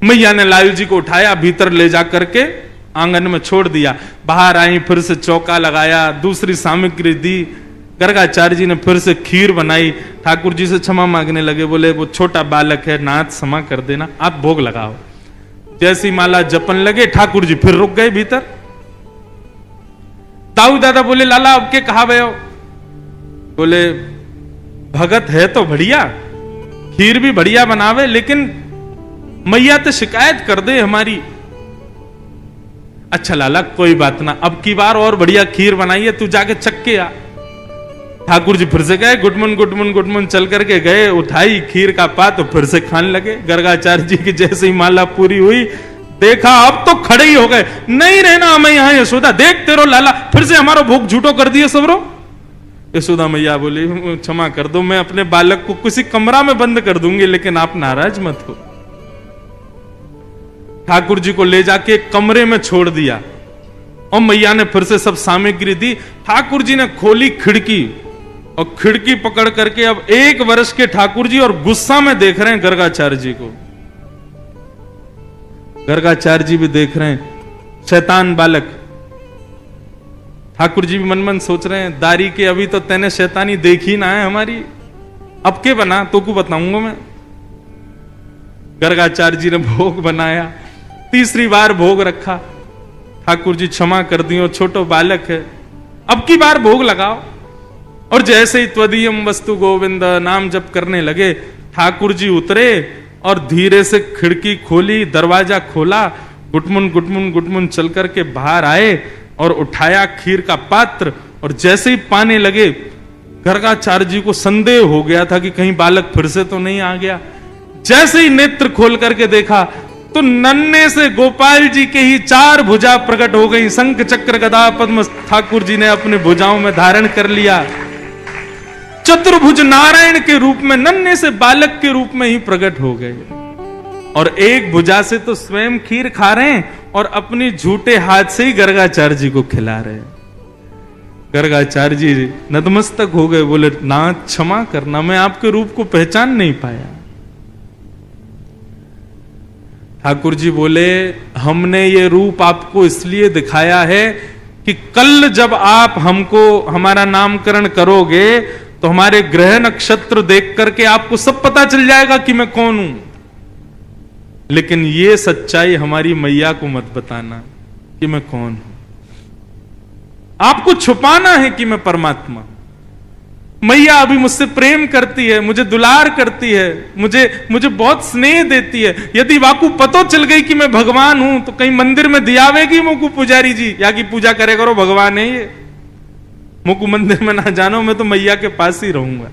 मैया ने लालू जी को उठाया, भीतर ले जा करके आंगन में छोड़ दिया। बाहर आई, फिर से चौका लगाया, दूसरी सामग्री दी। गर्गाचार्य जी ने फिर से खीर बनाई, ठाकुर जी से क्षमा मांगने लगे, बोले वो छोटा बालक है, नाथ क्षमा कर देना, आप भोग लगाओ। जैसी माला जपन लगे, ठाकुर जी फिर रुक गए भीतर। ताऊ दादा बोले, लाला अब के कहा भयो? बोले भगत है तो बढ़िया, खीर भी बढ़िया बनावे, लेकिन मैया तो शिकायत कर दे हमारी। अच्छा लाला कोई बात ना, अब की बार और बढ़िया खीर बनाइए, तू जाके चख के आ। ठाकुर जी फिर से गए, गुडमुन गुडमुन गुडमुन चल करके गए, उठाई खीर का पात तो फिर से खाने लगे। गर्गाचार्य जी की जैसे ही माला पूरी हुई, देखा अब तो खड़े ही हो गए, नहीं रहना हमें यहां यशोदा, देख तेरो लाला फिर से हमारा भोग झूठो कर दिए सबरो। यशोदा मैया बोली, क्षमा कर दो, मैं अपने बालक को किसी कमरा में बंद कर दूंगी, लेकिन आप नाराज मत हो। ठाकुर जी को ले जाके कमरे में छोड़ दिया और मैया ने फिर से सब सामग्री दी। ठाकुर जी ने खोली खिड़की और खिड़की पकड़ करके अब 1 वर्ष के ठाकुर जी और गुस्सा में देख रहे हैं गर्गाचार्य जी को। गर्गाचार्य जी भी देख रहे हैं, शैतान बालक। ठाकुर जी भी मन मन सोच रहे हैं, दारी के अभी तो तेने शैतानी देखी ना है हमारी, अब के बना तो को बताऊंगा मैं। गर्गाचार्य जी ने भोग बनाया, तीसरी बार भोग रखा। ठाकुर जी क्षमा कर दियो, छोटो बालक है, अब की बार भोग लगाओ। और जैसे ही त्वदीयम वस्तु गोविंद नाम जप करने लगे, ठाकुर जी उतरे और धीरे से खिड़की खोली, दरवाजा खोला, गुटमुन गुटमुन गुटमुन चल करके बाहर आए और उठाया खीर का पात्र। और जैसे ही पाने लगे, गर्गाचार्य जी को संदेह हो गया था कि कहीं बालक फिर से तो नहीं आ गया। जैसे ही नेत्र खोल करके देखा तो नन्हे से गोपाल जी के ही 4 भुजा प्रकट हो गई। शंख चक्र गदा पद्म ठाकुर जी ने अपने भुजाओं में धारण कर लिया। चतुर्भुज नारायण के रूप में नन्हे से बालक के रूप में ही प्रकट हो गए। और एक भुजा से तो स्वयं खीर खा रहे हैं और अपनी झूठे हाथ से ही गर्गाचार्य जी को खिला रहे हैं। गर्गाचार्य जी नतमस्तक हो गए, बोले नाथ क्षमा करना, मैं आपके रूप को पहचान नहीं पाया। ठाकुर जी बोले, हमने ये रूप आपको इसलिए दिखाया है कि कल जब आप हमको हमारा नामकरण करोगे तो हमारे ग्रह नक्षत्र देख करके आपको सब पता चल जाएगा कि मैं कौन हूं। लेकिन ये सच्चाई हमारी मैया को मत बताना कि मैं कौन हूं। आपको छुपाना है कि मैं परमात्मा। मैया अभी मुझसे प्रेम करती है, मुझे दुलार करती है, मुझे बहुत स्नेह देती है। यदि वाकू पतो चल गई कि मैं भगवान हूं तो कहीं मंदिर में दियावेगी मुकु पुजारी जी, या की पूजा करे करो, भगवान है ये, मुकु मंदिर में ना जानो, मैं तो मैया के पास ही रहूंगा।